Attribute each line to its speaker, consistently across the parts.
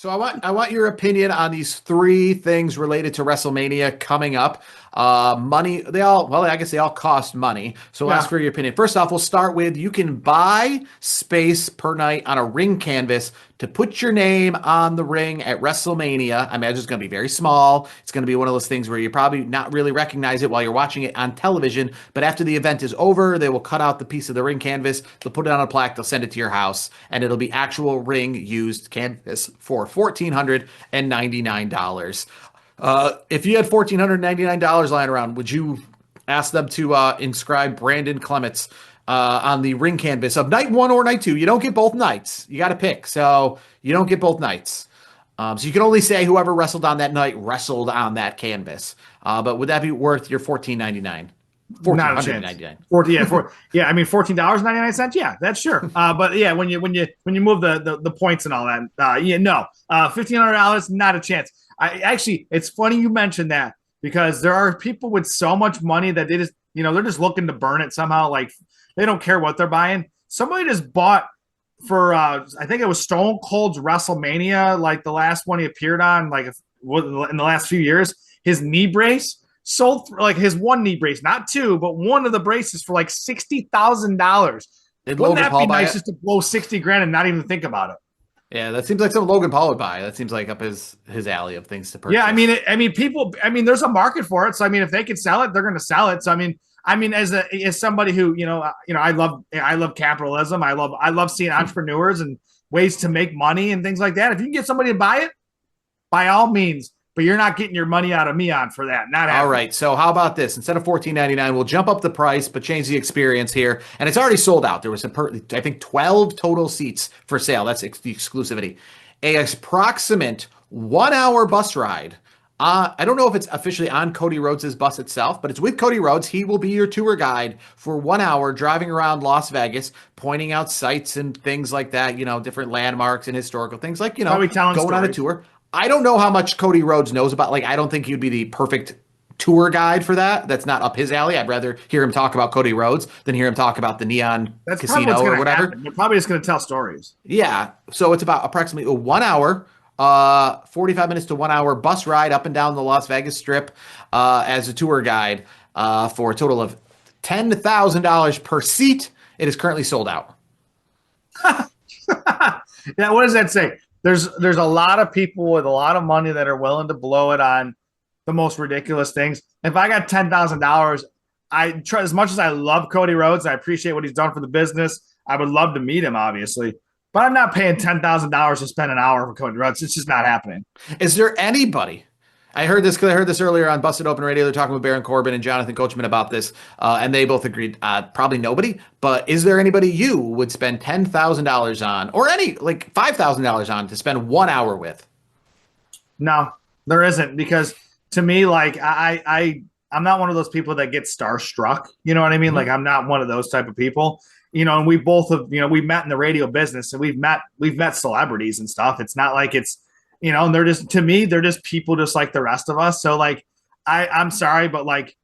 Speaker 1: So I want your opinion on these three things related to WrestleMania coming up. Money, I guess they all cost money. So I'll ask
Speaker 2: Yeah.
Speaker 1: for your opinion. First off, we'll start with you can buy space per night on a ring canvas to put your name on the ring at WrestleMania. I imagine it's going to be very small. It's going to be one of those things where you probably not really recognize it while you're watching it on television. But after the event is over, they will cut out the piece of the ring canvas. They'll put it on a plaque. They'll send it to your house, and it'll be actual ring used canvas for $1,499. If you had $1,499 lying around, would you ask them to inscribe Brandon Clements on the ring canvas of night one or night two? You don't get both nights. You got to pick. So you don't get both nights. So you can only say whoever wrestled on that night wrestled on that canvas. But would that be worth your $1,499? Fourteen
Speaker 2: Not a
Speaker 1: hundred
Speaker 2: chance.
Speaker 1: ninety nine.
Speaker 2: 14, yeah, yeah. I mean, $14.99. Yeah, that's sure. But yeah, when you move the points and all that, yeah, no, $1,500, not a chance. It's funny you mentioned that because there are people with so much money that they just, they're just looking to burn it somehow. Like they don't care what they're buying. Somebody just bought for, I think it was Stone Cold's WrestleMania, like the last one he appeared on, like in the last few years, his knee brace sold for like his one knee brace, not two, but one of the braces for like $60,000.
Speaker 1: Did
Speaker 2: Wouldn't
Speaker 1: Logan
Speaker 2: that
Speaker 1: Paul
Speaker 2: be
Speaker 1: buy
Speaker 2: nice
Speaker 1: it?
Speaker 2: just to blow 60 grand and not even think about it?
Speaker 1: Yeah, that seems like something Logan Paul would buy. That seems like up his alley of things to
Speaker 2: Yeah,
Speaker 1: purchase.
Speaker 2: people. I mean, there's a market for it. So I mean, if they can sell it, they're going to sell it. So as somebody who I love capitalism. I love seeing entrepreneurs and ways to make money and things like that. If you can get somebody to buy it, by all means. But you're not getting your money out of me on for that. Not
Speaker 1: All
Speaker 2: happening.
Speaker 1: right. So how about this? Instead of $14.99, we'll jump up the price, but change the experience here. And it's already sold out. There was I think 12 total seats for sale. That's the exclusivity. A approximate 1 hour bus ride. I don't know if it's officially on Cody Rhodes' bus itself, but it's with Cody Rhodes. He will be your tour guide for 1 hour driving around Las Vegas, pointing out sites and things like that, different landmarks and historical things like,
Speaker 2: Probably telling
Speaker 1: going on a
Speaker 2: stories.
Speaker 1: tour. I don't know how much Cody Rhodes knows about. Like, I don't think he'd be the perfect tour guide for that. That's not up his alley. I'd rather hear him talk about Cody Rhodes than hear him talk about the Neon
Speaker 2: That's probably what's
Speaker 1: Casino or
Speaker 2: going to
Speaker 1: whatever.
Speaker 2: happen. They're probably just going to tell stories.
Speaker 1: Yeah. So it's about approximately a 1 hour, 45 minutes to 1 hour bus ride up and down the Las Vegas Strip as a tour guide for a total of $10,000 per seat. It is currently sold out.
Speaker 2: Yeah, what does that say? There's a lot of people with a lot of money that are willing to blow it on the most ridiculous things. If I got $10,000, I try as much as I love Cody Rhodes, I appreciate what he's done for the business. I would love to meet him, obviously, but I'm not paying $10,000 to spend an hour for Cody Rhodes. It's just not happening.
Speaker 1: Is there anybody? I heard this because I heard this earlier on Busted Open Radio. They're talking with Baron Corbin and Jonathan Coachman about this, and they both agreed. Probably nobody, but is there anybody you would spend $10,000 on, or any like $5,000 on to spend 1 hour with?
Speaker 2: No, there isn't because to me, like I'm not one of those people that get starstruck. You know what I mean?
Speaker 1: Mm-hmm.
Speaker 2: Like I'm not one of those type of people. And we both have, we've met in the radio business and we've met celebrities and stuff. It's not like it's, and they're just, to me, they're just people just like the rest of us. So like, I'm sorry, but like,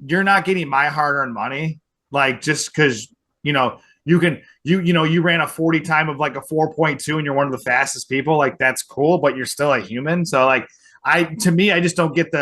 Speaker 2: you're not getting my hard-earned money. Like just cause you can, you ran a 40 time of like a 4.2 and you're one of the fastest people. Like that's cool, but you're still a human. So like, to me, I just don't get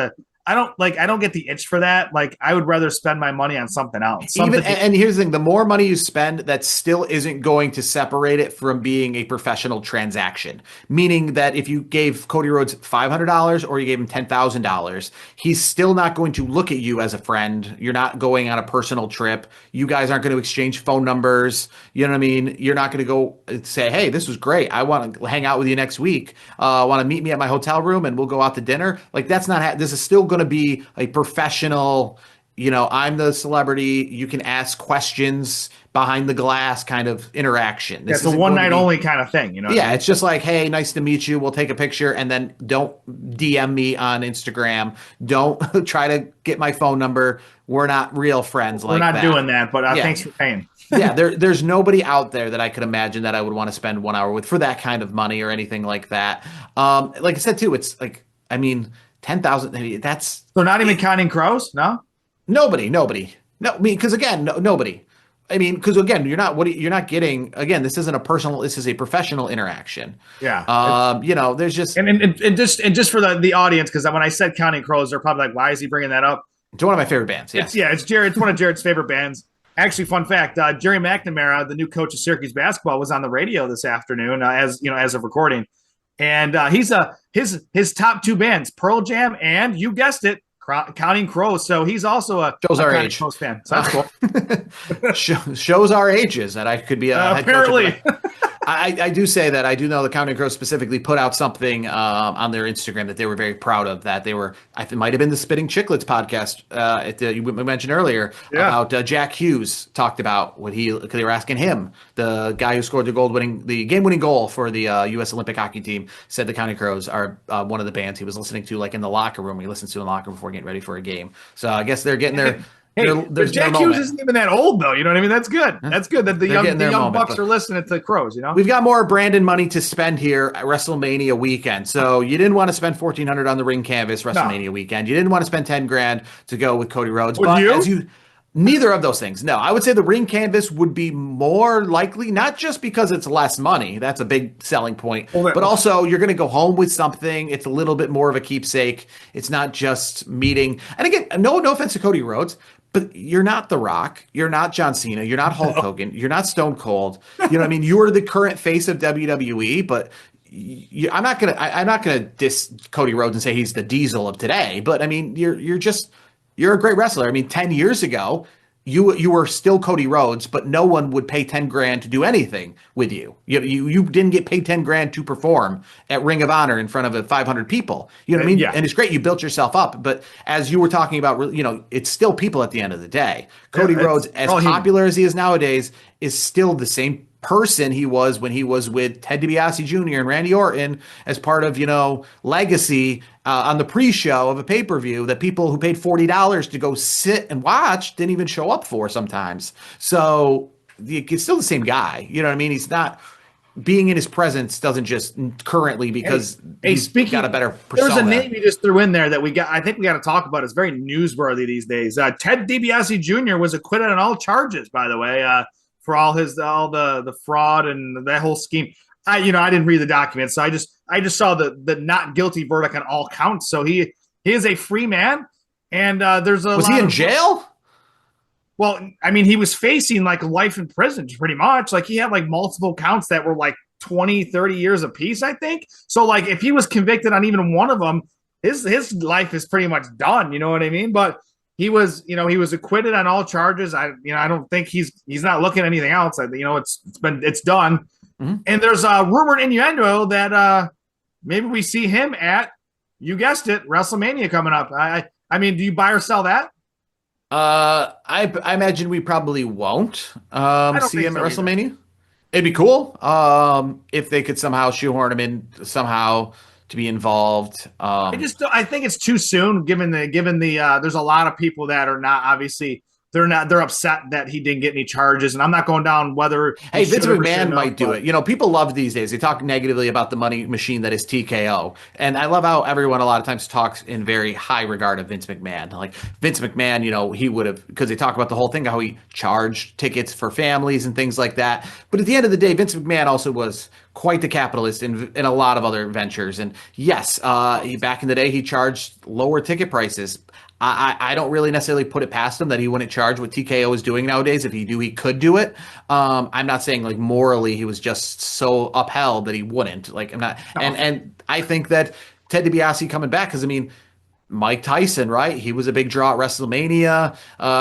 Speaker 2: I don't get the itch for that. Like I would rather spend my money on something else.
Speaker 1: And here's the thing, the more money you spend, that still isn't going to separate it from being a professional transaction. Meaning that if you gave Cody Rhodes $500 or you gave him $10,000, he's still not going to look at you as a friend. You're not going on a personal trip. You guys aren't going to exchange phone numbers. You know what I mean? You're not going to go say, hey, this was great. I want to hang out with you next week. Want to meet me at my hotel room and we'll go out to dinner. Like that's not, this is still going to be a professional, I'm the celebrity, you can ask questions behind the glass kind of interaction.
Speaker 2: That's a one night only kind of thing,
Speaker 1: Yeah, it's just like, hey, nice to meet you. We'll take a picture and then don't DM me on Instagram. Don't try to get my phone number. We're not real friends like that.
Speaker 2: We're not doing that, but thanks for paying.
Speaker 1: Yeah, there's nobody out there that I could imagine that I would want to spend 1 hour with for that kind of money or anything like that. Like I said, too, it's like, 10,000, that's
Speaker 2: So not even counting crows? No?
Speaker 1: nobody. No, because again, nobody. I mean, because again, you're not getting, again, this isn't a personal, this is a professional interaction.
Speaker 2: Yeah.
Speaker 1: There's just,
Speaker 2: And just for the audience, because when I said Counting Crows, they're probably like, why is he bringing that up?
Speaker 1: it's one of my favorite bands.
Speaker 2: It's
Speaker 1: Yes.
Speaker 2: yeah, it's Jared. It's one of Jared's favorite bands. Actually, fun fact: Jerry McNamara, the new coach of Syracuse basketball, was on the radio this afternoon, as of recording, and his top two bands, Pearl Jam and you guessed it, Counting Crows. So he's also
Speaker 1: Shows
Speaker 2: a
Speaker 1: our
Speaker 2: Counting
Speaker 1: age.
Speaker 2: Crows fan. So that's cool.
Speaker 1: Shows our ages that I could be a head coach.
Speaker 2: Apparently.
Speaker 1: I do say that I do know the Counting Crows specifically put out something on their Instagram that they were very proud of. That they were, I think, it might have been the Spitting Chicklets podcast you mentioned earlier about Jack Hughes talked about what because they were asking him, the guy who scored the game-winning goal for the U.S. Olympic hockey team, said the Counting Crows are one of the bands he was listening to, like in the locker room. He listens to in the locker room before getting ready for a game. So I guess they're getting their.
Speaker 2: Hey, Jack Hughes isn't even that old, though. You know what I mean? That's good. That's good that the young bucks are listening to the Crows. You know,
Speaker 1: we've got more Brandon money to spend here at WrestleMania weekend. So you didn't want to spend $1,400 on the ring canvas WrestleMania weekend. You didn't want to spend $10,000 to go with Cody Rhodes. Neither of those things. No, I would say the ring canvas would be more likely, not just because it's less money. That's a big selling point. But also you're going to go home with something. It's a little bit more of a keepsake. It's not just meeting. And again, no offense to Cody Rhodes, but you're not The Rock. You're not John Cena. You're not Hulk Hogan. You're not Stone Cold. You know what I mean? You're the current face of WWE, but I'm not gonna diss Cody Rhodes and say he's the Diesel of today. But I mean, you're a great wrestler. I mean, 10 years ago, you were still Cody Rhodes, but no one would pay 10 grand to do anything with you. You didn't get paid 10 grand to perform at Ring of Honor in front of 500 people. You know what I mean?
Speaker 2: Yeah.
Speaker 1: And it's great. You built yourself up. But as you were talking about, it's still people at the end of the day. Cody Rhodes, as popular as he is nowadays, is still the same person he was when he was with Ted DiBiase Jr. and Randy Orton as part of, Legacy on the pre-show of a pay-per-view that people who paid $40 to go sit and watch didn't even show up for sometimes. So it's still the same guy. You know what I mean? He's not being in his presence doesn't just currently because he's got a better persona.
Speaker 2: There's a name you just threw in there that I think we got to talk about. It's very newsworthy these days. Ted DiBiase Jr. was acquitted on all charges, by the way, for all the fraud and that whole scheme. I didn't read the documents, so I just saw the not guilty verdict on all counts. So he is a free man, and
Speaker 1: was he in jail?
Speaker 2: Well, I mean, he was facing like life in prison, pretty much. Like he had like multiple counts that were like 20, 30 years apiece, I think. So like if he was convicted on even one of them, his life is pretty much done. You know what I mean? But he was acquitted on all charges. I don't think he's not looking at anything else. It's done. Mm-hmm. And there's a rumored innuendo that maybe we see him at, you guessed it, WrestleMania coming up. I mean, do you buy or sell that?
Speaker 1: I imagine we probably won't see him at WrestleMania.
Speaker 2: Either.
Speaker 1: It'd be cool if they could somehow shoehorn him in somehow to be involved.
Speaker 2: I think it's too soon given the there's a lot of people that are not obviously they're upset that he didn't get any charges, and I'm not going down whether
Speaker 1: Vince McMahon might do it. People love these days. They talk negatively about the money machine that is TKO, and I love how everyone a lot of times talks in very high regard of Vince McMahon. Like Vince McMahon, he would have, because they talk about the whole thing how he charged tickets for families and things like that. But at the end of the day, Vince McMahon also was quite the capitalist in a lot of other ventures. And yes, back in the day, he charged lower ticket prices. I don't really necessarily put it past him that he wouldn't charge what TKO is doing nowadays if he knew he could do it. I'm not saying like morally he was just so upheld that he wouldn't. Like I'm not, and I think that Ted DiBiase coming back, because I mean, Mike Tyson, right? He was a big draw at WrestleMania.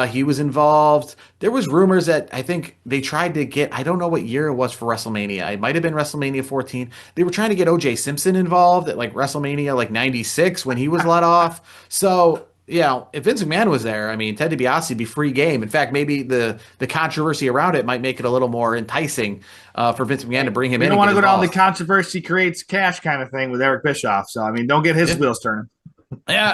Speaker 1: He was involved. There was rumors that I think they tried to get, I don't know what year it was for WrestleMania. It might have been WrestleMania 14. They were trying to get OJ Simpson involved at like WrestleMania like 96 when he was let off. So, if Vince McMahon was there, I mean, Ted DiBiase would be free game. In fact, maybe the controversy around it might make it a little more enticing for Vince McMahon to bring him in.
Speaker 2: You don't want to go down the controversy creates cash kind of thing with Eric Bischoff. So, I mean, don't get his wheels turning.
Speaker 1: Yeah,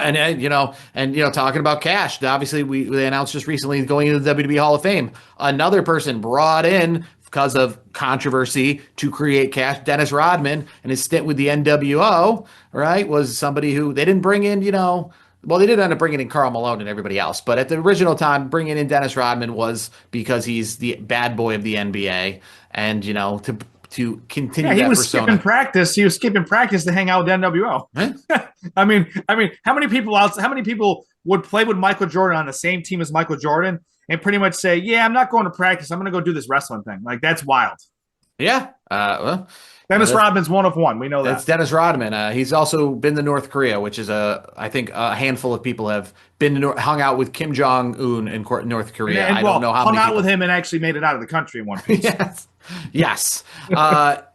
Speaker 1: and talking about cash, obviously they announced just recently going into the WWE Hall of Fame. Another person brought in because of controversy to create cash, Dennis Rodman, and his stint with the NWO, right, was somebody who they didn't bring in, Well, they did end up bringing in Karl Malone and everybody else, but at the original time, bringing in Dennis Rodman was because he's the bad boy of the NBA, and to
Speaker 2: Yeah,
Speaker 1: continue
Speaker 2: he
Speaker 1: that
Speaker 2: was skipping
Speaker 1: persona.
Speaker 2: practice. He was skipping practice to hang out with NWO.
Speaker 1: Eh?
Speaker 2: I mean, how many people else? How many people would play with Michael Jordan on the same team as Michael Jordan and pretty much say, "Yeah, I'm not going to practice. I'm going to go do this wrestling thing." Like that's wild.
Speaker 1: Yeah. Well,
Speaker 2: Dennis
Speaker 1: that's
Speaker 2: Rodman's one of one. We know that.
Speaker 1: It's Dennis Rodman. He's also been to North Korea, which is I think a handful of people have been to hung out with Kim Jong Un in North
Speaker 2: And,
Speaker 1: Korea.
Speaker 2: and
Speaker 1: I don't
Speaker 2: well,
Speaker 1: know how
Speaker 2: hung
Speaker 1: many
Speaker 2: out with
Speaker 1: people.
Speaker 2: him and actually made it out of the country in one piece.
Speaker 1: Yes, yes.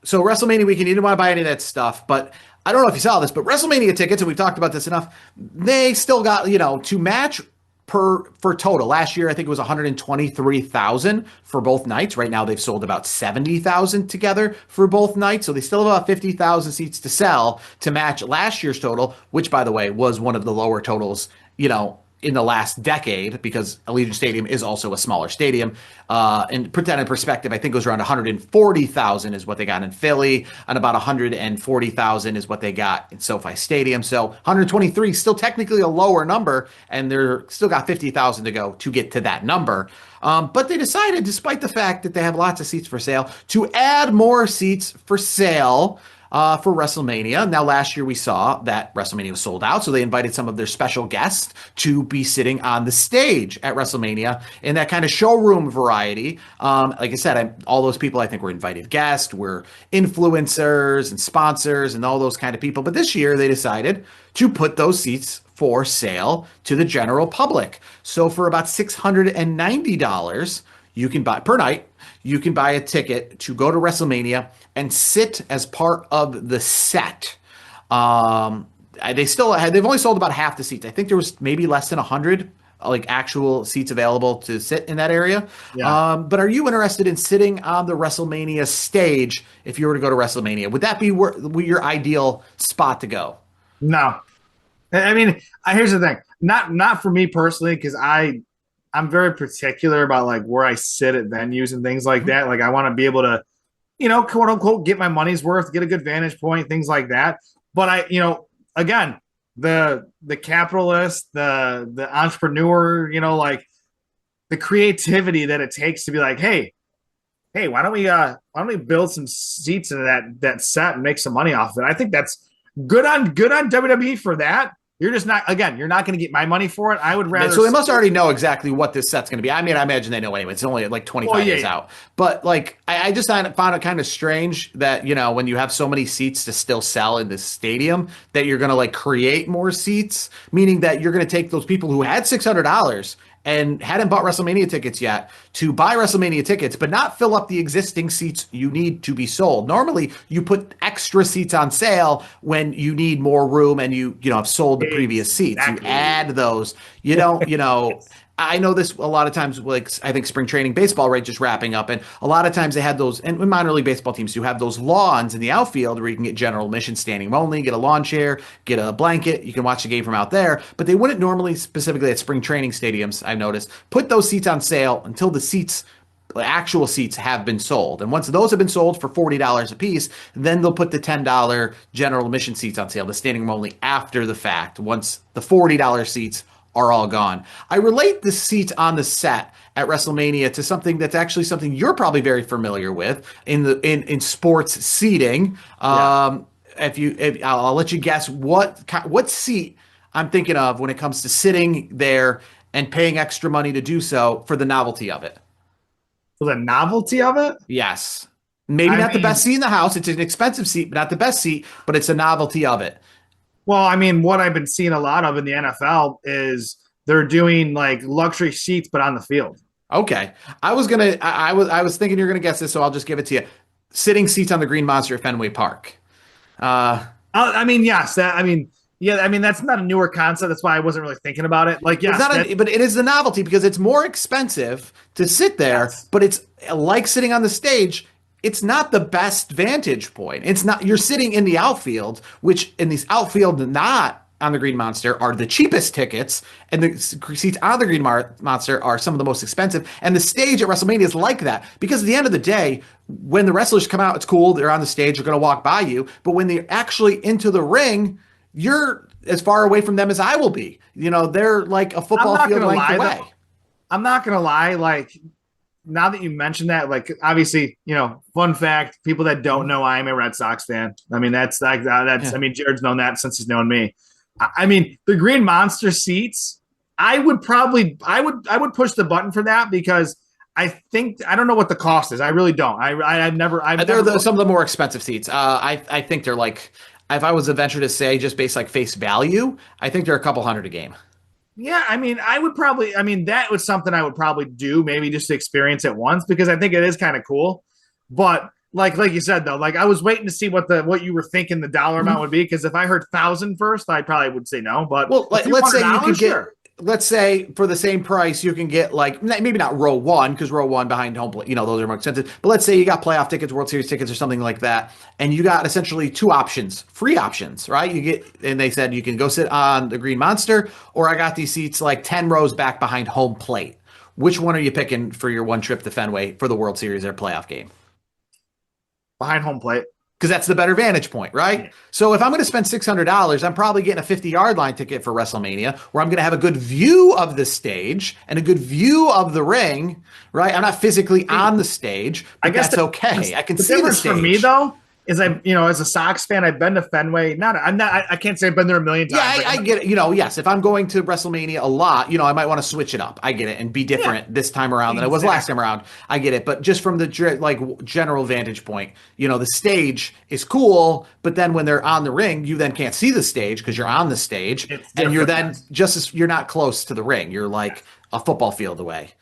Speaker 1: So WrestleMania weekend, you didn't want to buy any of that stuff, but I don't know if you saw this, but WrestleMania tickets, and we've talked about this enough. They still got to match for total. Last year, I think it was 123,000 for both nights. Right now, they've sold about 70,000 together for both nights. So they still have about 50,000 seats to sell to match last year's total, which, by the way, was one of the lower totals, in the last decade, because Allegiant Stadium is also a smaller stadium. And put that in perspective, I think it was around 140,000 is what they got in Philly, and about 140,000 is what they got in SoFi Stadium. So 123 still technically a lower number, and they're still got 50,000 to go to get to that number. But they decided, despite the fact that they have lots of seats for sale, to add more seats for sale for WrestleMania. Now, last year we saw that WrestleMania was sold out, so they invited some of their special guests to be sitting on the stage at WrestleMania in that kind of showroom variety. Like I said, all those people I think were invited guests, were influencers and sponsors and all those kind of people. But this year they decided to put those seats for sale to the general public. So for about $690, you can buy per night. You can buy a ticket to go to WrestleMania and sit as part of the set. They've only sold about half the seats. I think there was maybe less than 100 like actual seats available to sit in that area.
Speaker 2: Yeah.
Speaker 1: But are you interested in sitting on the WrestleMania stage if you were to go to WrestleMania? Would that be your ideal spot to go?
Speaker 2: No. I mean, here's the thing. Not for me personally, because I'm very particular about like where I sit at venues and things like that. Like I want to be able to, quote unquote, get my money's worth, get a good vantage point, things like that. But again, the capitalist, the entrepreneur, like the creativity that it takes to be like, hey, why don't we build some seats into that set and make some money off of it? I think that's good on WWE for that. You're just not, again, you're not going to get my money for it. I would rather.
Speaker 1: So they must already know exactly what this set's going to be. I mean, I imagine they know anyway. It's only like 25 days out. But like, I just found it kind of strange that, when you have so many seats to still sell in this stadium, that you're going to like create more seats, meaning that you're going to take those people who had $600 and hadn't bought WrestleMania tickets yet to buy WrestleMania tickets, but not fill up the existing seats you need to be sold. Normally, you put extra seats on sale when you need more room and you have sold the previous seats. You add those. You don't, I know this a lot of times, like I think spring training baseball, right, just wrapping up. And a lot of times they had those, and minor league baseball teams do have those lawns in the outfield where you can get general admission standing only, get a lawn chair, get a blanket. You can watch the game from out there. But they wouldn't normally, specifically at spring training stadiums, I've noticed, put those seats on sale until the actual seats have been sold. And once those have been sold for $40 a piece, then they'll put the $10 general admission seats on sale, the standing room only, after the fact, once the $40 seats are all gone. I relate the seats on the set at WrestleMania to something that's actually something you're probably very familiar with in sports seating.
Speaker 2: Yeah.
Speaker 1: If I'll let you guess what seat I'm thinking of when it comes to sitting there and paying extra money to do so for the novelty of it.
Speaker 2: For the novelty of it?
Speaker 1: Yes. Maybe not the best seat in the house. It's an expensive seat, but not the best seat, but it's a novelty of it.
Speaker 2: Well, I mean, what I've been seeing a lot of in the NFL is they're doing like luxury seats, but on the field.
Speaker 1: Okay. I was thinking you're gonna guess this, so I'll just give it to you. Sitting seats on the Green Monster at Fenway Park.
Speaker 2: I mean, yes, yeah, I mean that's not a newer concept. That's why I wasn't really thinking about it. Like, yes,
Speaker 1: but it is the novelty because it's more expensive to sit there, but it's like sitting on the stage. It's not the best vantage point. It's not, you're sitting in the outfield, which in these outfield not on the Green Monster are the cheapest tickets, and the seats on the Green Monster are some of the most expensive. And the stage at WrestleMania is like that because at the end of the day, when the wrestlers come out, it's cool. They're on the stage. They're going to walk by you. But when they're actually into the ring, you're as far away from them as I will be. They're like a
Speaker 2: I'm
Speaker 1: football
Speaker 2: not
Speaker 1: field
Speaker 2: gonna
Speaker 1: length
Speaker 2: lie
Speaker 1: away.
Speaker 2: though. I'm not gonna lie. Like now that you mentioned that, like obviously, fun fact: people that don't
Speaker 1: Mhm.
Speaker 2: know, I am a Red Sox fan. I mean, that's like that's.
Speaker 1: Yeah.
Speaker 2: I mean, Jared's known that since he's known me. I mean, the Green Monster seats. I would probably, I would push the button for that because I don't know what the cost is. I really don't. I've
Speaker 1: They're
Speaker 2: never.
Speaker 1: some of the more expensive seats. I think they're like, if I was to venture to say, just based like face value, I think they're a couple hundred a game.
Speaker 2: Yeah, I mean, I would probably. I mean, that was something I would probably do, maybe just to experience it once because I think it is kind of cool. But like you said though, like I was waiting to see what you were thinking the dollar amount would be because if I heard thousand first, I probably would say no. But
Speaker 1: Well,
Speaker 2: a
Speaker 1: like,
Speaker 2: few
Speaker 1: let's
Speaker 2: hundred
Speaker 1: say you could
Speaker 2: dollars,
Speaker 1: get,
Speaker 2: sure.
Speaker 1: let's say for the same price, you can get like maybe not row one because row one behind home plate, those are more expensive. But let's say you got playoff tickets, World Series tickets, or something like that, and you got essentially two options, free options, right? And they said you can go sit on the Green Monster, or I got these seats like 10 rows back behind home plate. Which one are you picking for your one trip to Fenway for the World Series or playoff game?
Speaker 2: Behind home plate.
Speaker 1: Because that's the better vantage point, right?
Speaker 2: Yeah.
Speaker 1: So if I'm going to spend $600, I'm probably getting a 50-yard line ticket for WrestleMania, where I'm going to have a good view of the stage and a good view of the ring, right? I'm not physically on the stage,
Speaker 2: I
Speaker 1: but
Speaker 2: guess
Speaker 1: that's okay. I can
Speaker 2: the
Speaker 1: see the
Speaker 2: difference for me
Speaker 1: stage.
Speaker 2: though is as a Sox fan, I've been to Fenway. I can't say I've been there a million
Speaker 1: Yeah,
Speaker 2: times.
Speaker 1: I get it. Yes, if I'm going to WrestleMania a lot, I might want to switch it up. I get it and be
Speaker 2: Yeah,
Speaker 1: different this time around than I was last time
Speaker 2: exactly.
Speaker 1: around. I get it. But just from the general vantage point, the stage is cool, but then when they're on the ring, you then can't see the stage because you're on the stage
Speaker 2: It's
Speaker 1: and you're
Speaker 2: different.
Speaker 1: then
Speaker 2: Yes.
Speaker 1: you're not close to the ring. You're like a football field away.